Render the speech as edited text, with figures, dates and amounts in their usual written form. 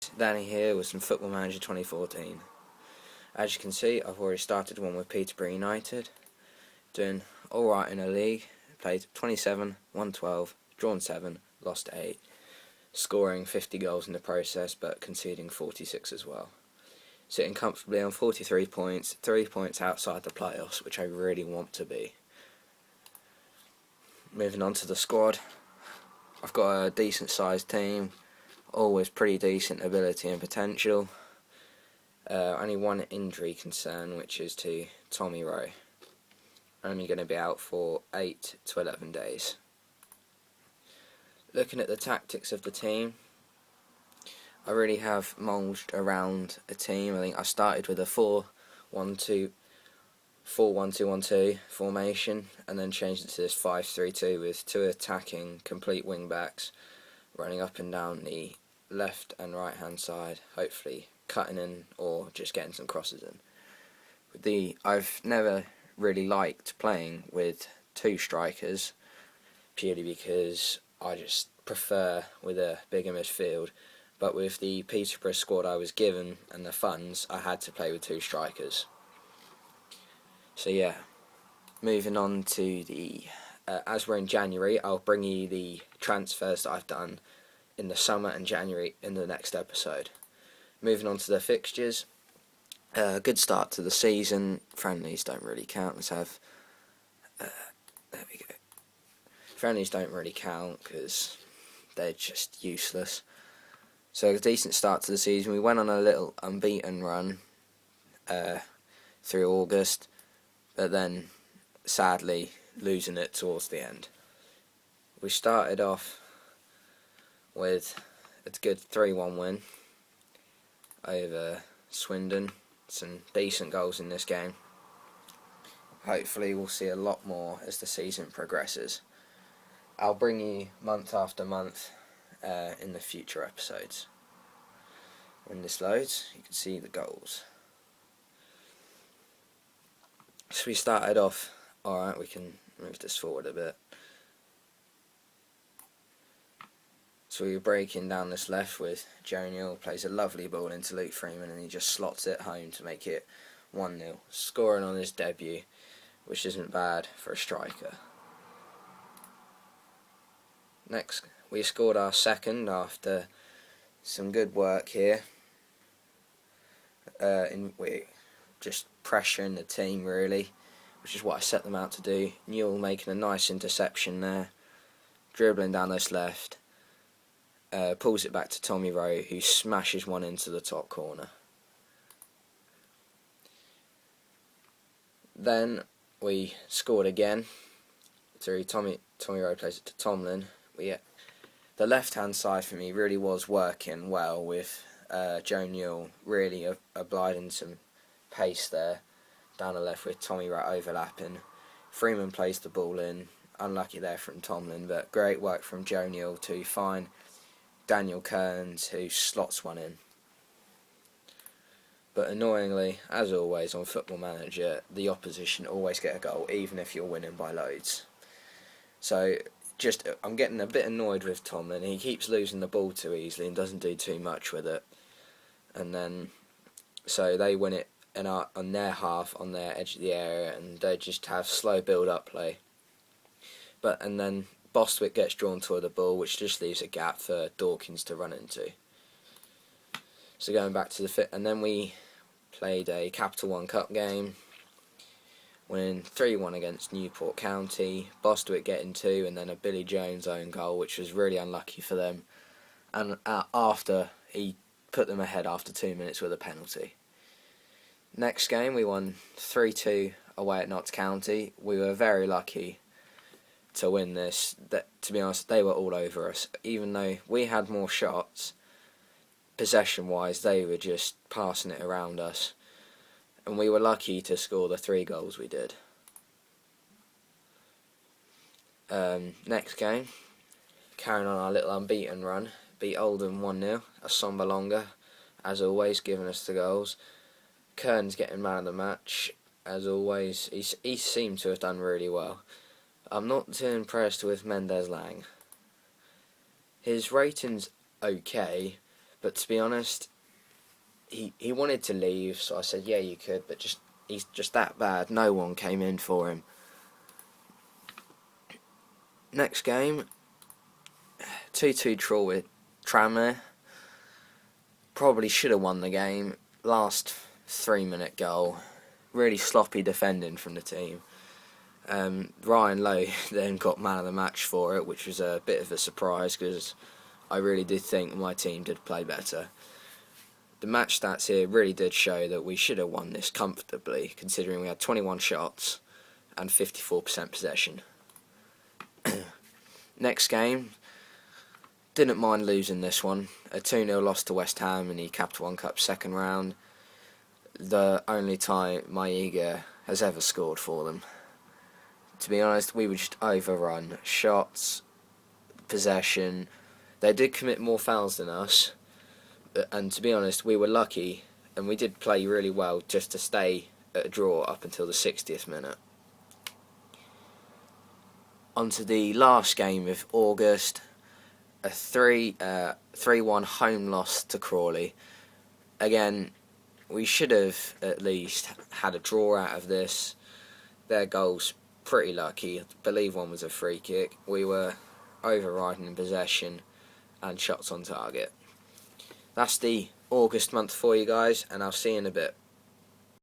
guys, Danny here with some Football Manager 2014. As you can see, I've already started one with Peterborough United, doing alright in a league. Played 27, won 12, drawn 7, lost 8, scoring 50 goals in the process but conceding 46 as well. Sitting comfortably on 43 points, 3 points outside the playoffs, which I really want to be. Moving on to the squad, I've got a decent sized team, always pretty decent ability and potential. Only one injury concern, which is to Tommy Rowe. Only going to be out for 8 to 11 days. Looking at the tactics of the team, I really have mulched around a team. I think I started with a 4-1-2-1-2 formation and then changed it to this 5-3-2 with 2 attacking complete wing backs running up and down the left and right hand side, hopefully cutting in or just getting some crosses in. I've never really liked playing with 2 strikers purely because I just prefer with a bigger midfield, but with the Peterborough squad I was given and the funds, I had to play with 2 strikers. So yeah, moving on to the as we're in January, I'll bring you the transfers that I've done in the summer and January in the next episode. Moving on to the fixtures, good start to the season. Friendlies don't really count. Let's have there we go. Friendlies don't really count because they're just useless. So a decent start to the season. We went on a little unbeaten run through August, but then sadly losing it towards the end. We started off with a good 3-1 win over Swindon. Some decent goals in this game. Hopefully we'll see a lot more as the season progresses. I'll bring you month after month in the future episodes. When this loads, you can see the goals. So we started off alright. We can move this forward a bit. So we were breaking down this left with Joe Newell, plays a lovely ball into Luke Freeman and he just slots it home to make it 1-0, scoring on his debut, which isn't bad for a striker. Next, we scored our second after some good work here. We just pressuring the team really, which is what I set them out to do. Newell making a nice interception there, dribbling down this left. Pulls it back to Tommy Rowe, who smashes one into the top corner. Then we scored again through Tommy Rowe plays it to Tomlin. The left hand side for me really was working well with Joe Newell really obliging some pace there down the left with Tommy Rowe overlapping. Freeman plays the ball in, unlucky there from Tomlin, but great work from Joe Newell to find Daniel Kearns, who slots one in. But annoyingly, as always on Football Manager, the opposition always get a goal, even if you're winning by loads. So I'm getting a bit annoyed with Tomlin. He keeps losing the ball too easily and doesn't do too much with it. And then, so they win it on their half, on their edge of the area, and they just have slow build-up play. And then Bostwick gets drawn toward the ball, which just leaves a gap for Dawkins to run into. So going back to the fit, and then we played a Capital One Cup game, winning 3-1 against Newport County. Bostwick getting 2, and then a Billy Jones own goal, which was really unlucky for them. And after he put them ahead after 2 minutes with a penalty. Next game we won 3-2 away at Notts County. We were very lucky to win this. To be honest, they were all over us. Even though we had more shots, possession wise, they were just passing it around us, and we were lucky to score the 3 goals we did. Next game, carrying on our little unbeaten run, beat Oldham 1-0. Asomba Longa, as always, giving us the goals. Kearns getting man of the match, as always. He seemed to have done really well. I'm not too impressed with Mendes Lang. His rating's okay, But to be honest, he wanted to leave, so I said, yeah, you could, but he's just that bad. No one came in for him. Next game, 2-2 draw with Tranmere. Probably should have won the game. Last 3-minute goal. Really sloppy defending from the team. Ryan Lowe then got man of the match for it, which was a bit of a surprise because I really did think my team did play better. The match stats here really did show that we should have won this comfortably, considering we had 21 shots and 54% possession. Next game, didn't mind losing this one. A 2-0 loss to West Ham in the Capital One Cup second round. The only time Mayiga has ever scored for them. To be honest, we were just overrun. Shots, possession. They did commit more fouls than us. And to be honest, we were lucky, and we did play really well just to stay at a draw up until the 60th minute. On to the last game of August, a 3-1 home loss to Crawley. Again, we should have at least had a draw out of this. Their goals pretty lucky. I believe one was a free kick. We were overriding in possession and shots on target. That's the August month for you guys, and I'll see you in a bit.